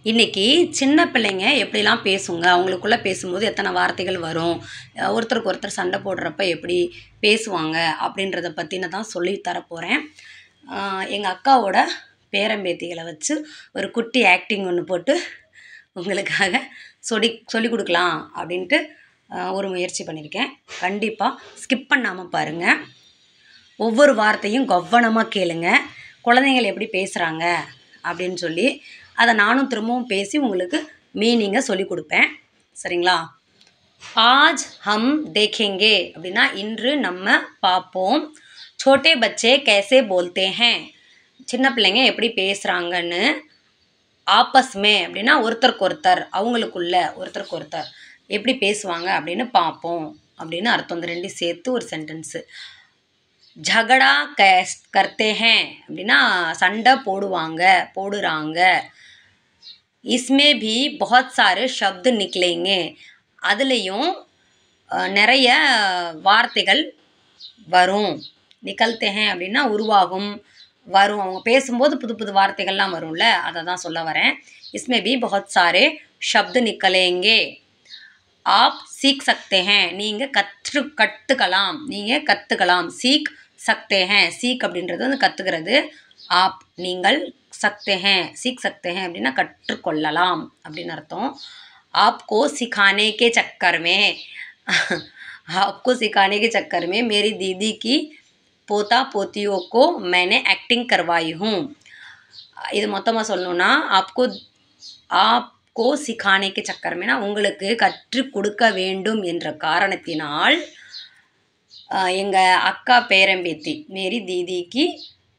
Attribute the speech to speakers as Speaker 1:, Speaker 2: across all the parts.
Speaker 1: இன்றைக்கி சின்ன பிள்ளைங்க எப்படிலாம் பேசுங்க, அவங்களுக்குள்ளே பேசும்போது எத்தனை வார்த்தைகள் வரும், ஒருத்தருக்கு ஒருத்தர் சண்டை போடுறப்ப எப்படி பேசுவாங்க அப்படின்றத பற்றின தான் சொல்லி தரப்போகிறேன். எங்கள் அக்காவோட பேரம்பேத்திகளை வச்சு ஒரு குட்டி ஆக்டிங் ஒன்று போட்டு உங்களுக்காக சொல்லி கொடுக்கலாம் அப்படின்ட்டு ஒரு முயற்சி பண்ணியிருக்கேன். கண்டிப்பாக ஸ்கிப் பண்ணாமல் பாருங்கள். ஒவ்வொரு வார்த்தையும் கவனமாக கேளுங்க. குழந்தைகள் எப்படி பேசுகிறாங்க அப்படின்னு சொல்லி அதை நானும் திரும்பவும் பேசி உங்களுக்கு மீனிங்கை சொல்லி கொடுப்பேன். சரிங்களா? ஆஜ் ஹம் தேखेंगे அப்படின்னா இன்று நம்ம பார்ப்போம். छोटे बच्चे कैसे बोलते हैं, சின்ன பிள்ளைங்க எப்படி பேசுகிறாங்கன்னு. ஆப்பஸ் மே அப்படின்னா ஒருத்தருக்கு ஒருத்தர், அவங்களுக்குள்ள ஒருத்தருக்கு ஒருத்தர் எப்படி பேசுவாங்க அப்படின்னு பார்ப்போம் அப்படின்னு அர்த்தம். இந்த ரெண்டையும் சேர்த்து ஒரு சென்டென்ஸு. झगड़ा करते हैं அப்படின்னா சண்டை போடுறாங்க. इसमें भी बहुत सारे शब्द निकलेंगे, அதுலேயும் நிறைய வார்த்தைகள் வரும். நிகழ்த்தே हैं அப்படின்னா உருவாகும், வரும். அவங்க பேசும்போது புது புது வார்த்தைகள்லாம் வரும்ல, அதை தான் சொல்ல வரேன். इसमें भी बहुत सारे शब्द निकलेंगे, आप सीख सकते हैं, நீங்கள் கற்றுக்கலாம். सीख सकते हैं, सीख அப்படின்றது வந்து கற்றுக்கிறது. ஆப் நீங்கள், सकते हैं सीख सकते हैं அப்படின்னா கற்றுக்கொள்ளலாம் அப்படின்னு அர்த்தம். आपको सिखाने के चक्कर में मेरी दीदी की पोता पोतियों को मैंने एक्टिंग करवाई हूँ. இது மொத்தமாக சொல்லணும்னா आपको सिखाने के चक्कर में உங்களுக்கு கற்றுக் கொடுக்க வேண்டும் என்ற காரணத்தினால் எங்கள் அக்கா பேரம்பேத்தி மேரி தீதிக்கு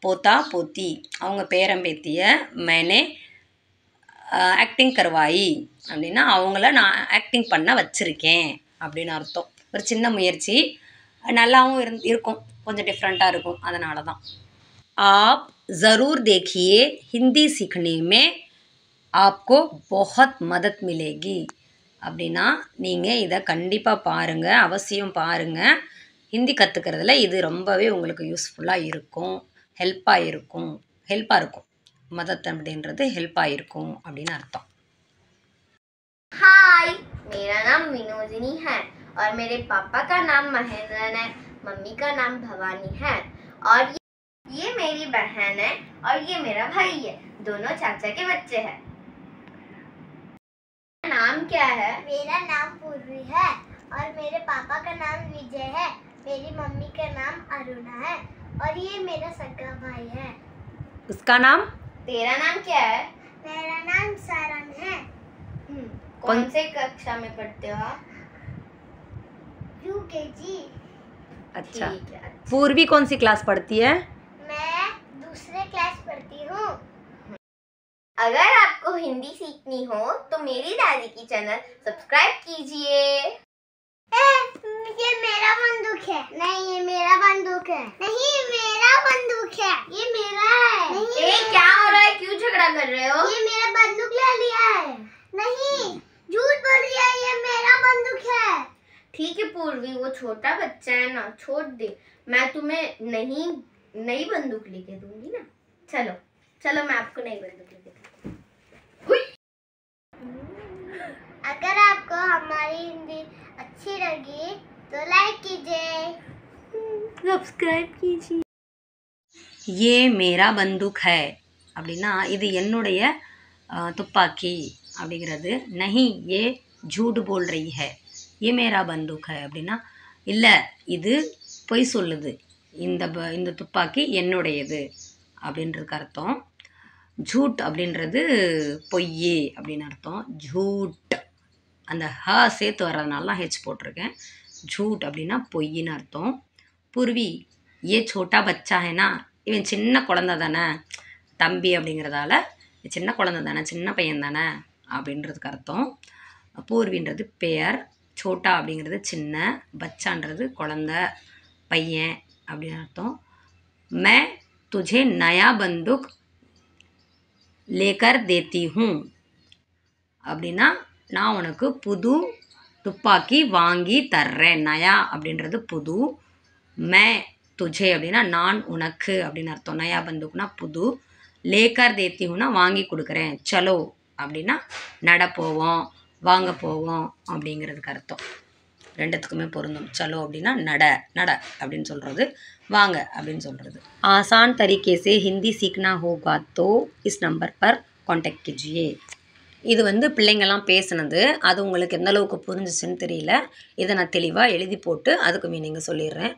Speaker 1: போத்தா போத்தி அவங்க பேரம்பேத்தியை மேனே ஆக்டிங் கர்வாயி அப்படின்னா அவங்கள நான் ஆக்டிங் பண்ண வச்சுருக்கேன் அப்படின்னு அர்த்தம். ஒரு சின்ன முயற்சி, நல்லாவும் இருக்கும், கொஞ்சம் டிஃப்ரெண்ட்டாக இருக்கும், அதனால தான். आप ज़रूर देखिए, हिंदी सीखने में आपको बहुत मदद मिलेगी அப்படின்னா நீங்கள் இதை கண்டிப்பாக பாருங்கள், அவசியம் பாருங்கள். ஹிந்தி கற்றுக்கிறதுல இது ரொம்பவே உங்களுக்கு யூஸ்ஃபுல்லாக இருக்கும், ஹெல்ப்பாக இருக்கும். மதத் அப்படின்றது ஹெல்ப்பாக இருக்கும் அப்படின்னு அர்த்தம்.
Speaker 2: हाय, मेरा नाम विनोदिनी है और मेरे पापा का नाम महेंद्रन है, मम्मी का नाम भवानी है और ये मेरी बहन है और ये मेरा भाई है, दोनों चाचा के बच्चे हैं। नाम क्या है?
Speaker 3: मेरा नाम पूर्वी है और मेरे पापा का नाम विजय है, मेरी मम्मी का नाम अरुणा है और ये मेरा सगा भाई है।
Speaker 1: उसका नाम?
Speaker 2: तेरा नाम क्या है?
Speaker 3: मेरा नाम सारंग है।
Speaker 2: कौन से कक्षा में पढ़ते हो आप?
Speaker 3: यूकेजी।
Speaker 1: अच्छा,
Speaker 2: ठीक है।
Speaker 1: पूर्वी कौन सी क्लास पढ़ती है?
Speaker 3: मैं दूसरे क्लास पढ़ती हूँ।
Speaker 2: अगर आपको हिंदी सीखनी हो तो मेरी दादी की चैनल सब्सक्राइब कीजिए।
Speaker 3: ये मेरा बंदूक है। नहीं, ये मेरा बंदूक है। नहीं, मेरा बंदूक है। ये मेरा है। नहीं,
Speaker 2: क्या हो रहा है? क्यों झगड़ा कर रहे हो?
Speaker 3: ये मेरा बंदूक ले लिया है। नहीं, झूठ बोल रही है, ये मेरा बंदूक है।
Speaker 2: ठीक है पूर्वी, वो छोटा बच्चा है ना, छोड़ दे, मैं तुम्हें नई बंदूक लेके दूंगी ना। चलो मैं आपको नई बंदूक लेके दूंगी।
Speaker 3: अगर आपको हमारी हिंदी अच्छी लगी तो लाइक कीजिए,
Speaker 2: सब्सक्राइब कीजिए।
Speaker 1: ये मेरा बंदूक है அப்படின்னா இது என்னுடைய துப்பாக்கி அப்படிங்கிறது. नहीं, ये झूठ बोल रही है, ये मेरा बंदूक है அப்படின்னா இல்லை, இது பொய் சொல்லுது, இந்த துப்பாக்கி என்னுடையது அப்படின்றதுக்கு அர்த்தம். झूठ அப்படின்றது பொய் அப்படின்னு அர்த்தம். झूठ அந்த ஹ சேர்த்து வர்றதுனால தான் ஹெச் போட்டிருக்கேன். झूठ அப்படின்னா பொய்ன்னு அர்த்தம். पूर्वी, ये छोटा बच्चा है ना, இவன் சின்ன குழந்தை தானே, தம்பி அப்படிங்கிறதால சின்ன குழந்தை தானே, சின்ன பையன் தானே அப்படின்றதுக்கு அர்த்தம். பூர்வின்றது பெயர், சோட்டா அப்படிங்கிறது சின்ன, பச்சான்றது குழந்தை பையன் அப்படின்னு அர்த்தம். मैं तुझे नया बंदूक लेकर देती हूँ அப்படின்னா நான் உனக்கு புது துப்பாக்கி வாங்கி தர்றேன். நயா அப்படின்றது புது, மே துஜே அப்படின்னா நான் உனக்கு அப்படின்னு அர்த்தம். நயா பந்துக்குனா புது, லேக்கர் தேத்தி ஹூனா வாங்கி கொடுக்குறேன். சலோ அப்படின்னா நட போவோம், வாங்க போவோம் அப்படிங்கிறதுக்கு அர்த்தம். ரெண்டுத்துக்குமே பொருந்தும். சலோ அப்படின்னா நட நட அப்படின்னு சொல்கிறது, வாங்க அப்படின்னு சொல்கிறது. ஆசான் தரீகே से हिंदी सीखना होगा तो इस नंबर पर कांटेक्ट कीजिए. இது வந்து பிள்ளைங்கள்லாம் பேசுனது. அது உங்களுக்கு எந்த அளவுக்கு புரிஞ்சிச்சுன்னு தெரியல. இதை நான் தெளிவாக எழுதி போட்டு அதுக்கு மீனிங்க சொல்லிடுறேன்.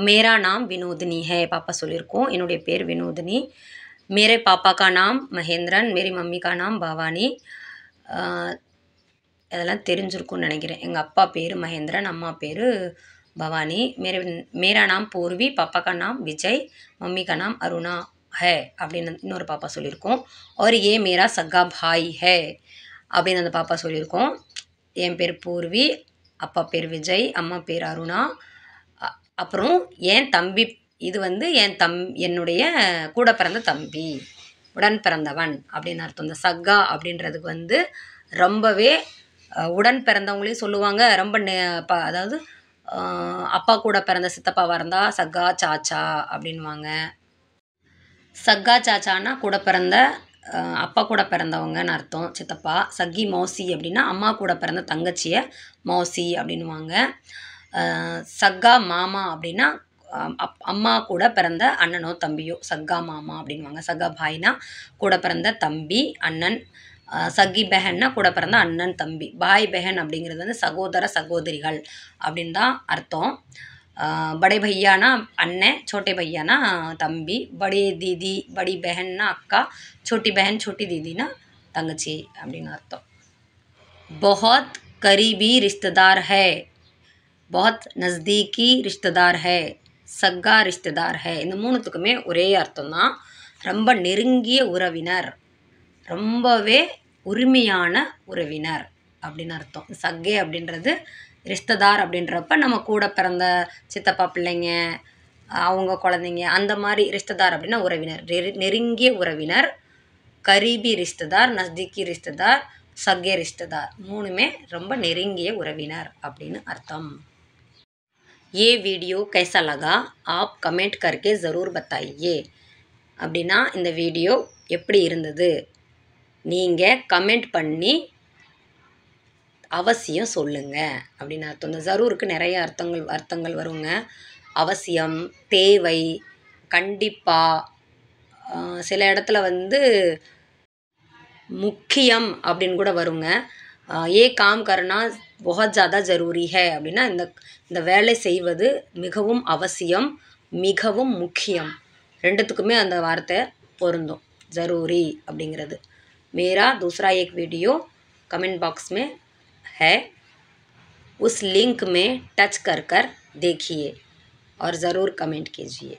Speaker 1: மேரா நாம் வினோதினி ஹே, பாப்பா சொல்லியிருக்கோம். என்னுடைய பேர் வினோதினி. மேரே பாப்பா கா நாம் மகேந்திரன், மேரி மம்மி கா நாம் பவானி. அதெல்லாம் தெரிஞ்சிருக்கும்னு நினைக்கிறேன். எங்கள் அப்பா பேர் மகேந்திரன், அம்மா பேர் பவானி. மேரா நாம் பூர்வி, பாப்பா கா நாம் விஜய், மம்மி கா நாம் அருணா ஹே அப்படின்னு இன்னொரு பாப்பா சொல்லியிருக்கோம். ஒரு ஏ மேரா சக்கா பாய் ஹே அப்படின்னு அந்த பாப்பா சொல்லியிருக்கோம். என் பேர் பூர்வி, அப்பா பேர் விஜய், அம்மா பேர் அருணா. அப்புறம் என் தம்பி, இது வந்து என்னுடைய கூட பிறந்த தம்பி, உடன் பிறந்தவன் அப்படின்னு அர்த்தம். இந்த சக்கா அப்படின்றதுக்கு வந்து ரொம்பவே உடன் பிறந்தவங்களையும் சொல்லுவாங்க. ரொம்ப அதாவது அப்பா கூட பிறந்த சித்தப்பாவாக இருந்தால் சக்கா சாச்சா அப்படின்வாங்க. சக்கா சாச்சானா கூட பிறந்த அப்பா கூட பிறந்தவங்கன்னு அர்த்தம், சித்தப்பா. சக்கி மௌசி அப்படின்னா அம்மா கூட பிறந்த தங்கச்சியை மௌசி அப்படின்வாங்க. சக்கா மாமா அப்படின்னா அம்மா கூட பிறந்த அண்ணனோ தம்பியோ சக்கா மாமா அப்படின்வாங்க. சக்கா பாய்னா கூட பிறந்த தம்பி அண்ணன். சக்கி பெஹன்னா கூட பிறந்த அண்ணன் தம்பி. பாய் பெஹன் அப்படிங்கிறது வந்து சகோதர சகோதரிகள் அப்படின்னு தான் அர்த்தம். படை பையானா அண்ணன், சோட்டே பையானா தம்பி, படி தீதி படி பெஹன்னா அக்கா, சோட்டி பெஹன் சோட்டி தீதினா தங்கச்சி அப்படின்னு அர்த்தம். बहुत करीबी रिश्तेदार है, बहुत नज़दीकी रिश्तेदार है, சக்கா ரிஷ்தேதார் ஹே. இந்த மூணுத்துக்குமே ஒரே அர்த்தம் தான். ரொம்ப நெருங்கிய உறவினர், ரொம்பவே உரிமையான உறவினர் அப்படின்னு அர்த்தம். சக்கே அப்படின்றது ரிஷ்தேதார் அப்படின்றப்ப நம்ம கூட பிறந்த சித்தப்பா பிள்ளைங்க, அவங்க குழந்தைங்க, அந்த மாதிரி ரிஷ்தேதார் அப்படின்னா உறவினர், நெருங்கிய உறவினர். கரீபி ரிஷ்தேதார், நஸ்தீக்கி ரிஷ்தேதார், சக்கே ரிஷ்தேதார், மூணுமே ரொம்ப நெருங்கிய உறவினர் அப்படின்னு அர்த்தம். ये वीडियो कैसा लगा आप कमेंट करके ज़रूर बताइए. அப்படின்னா இந்த வீடியோ எப்படி இருந்தது நீங்கள் கமெண்ட் பண்ணி அவசியம் சொல்லுங்கள் அப்படின்னு அர்த்தம். இந்த ஜரூருக்கு நிறைய அர்த்தங்கள் வருங்க. அவசியம், தேவை, கண்டிப்பாக, சில இடத்துல வந்து முக்கியம் அப்படின்னு கூட வருங்க. ஏ காம் கர்னா बहुत ज़्यादा ज़रूरी है அப்படின்னா இந்த வேலை செய்வது மிகவும் அவசியம், மிகவும் முக்கியம், ரெண்டுத்துக்குமே அந்த வார்த்தை பொருந்தும். ज़रूरी அப்படிங்கிறது. मेरा दूसरा एक वीडियो कमेंट बॉक्स में है, उस लिंक में टच कर देखिए और ज़रूर कमेंट कीजिए.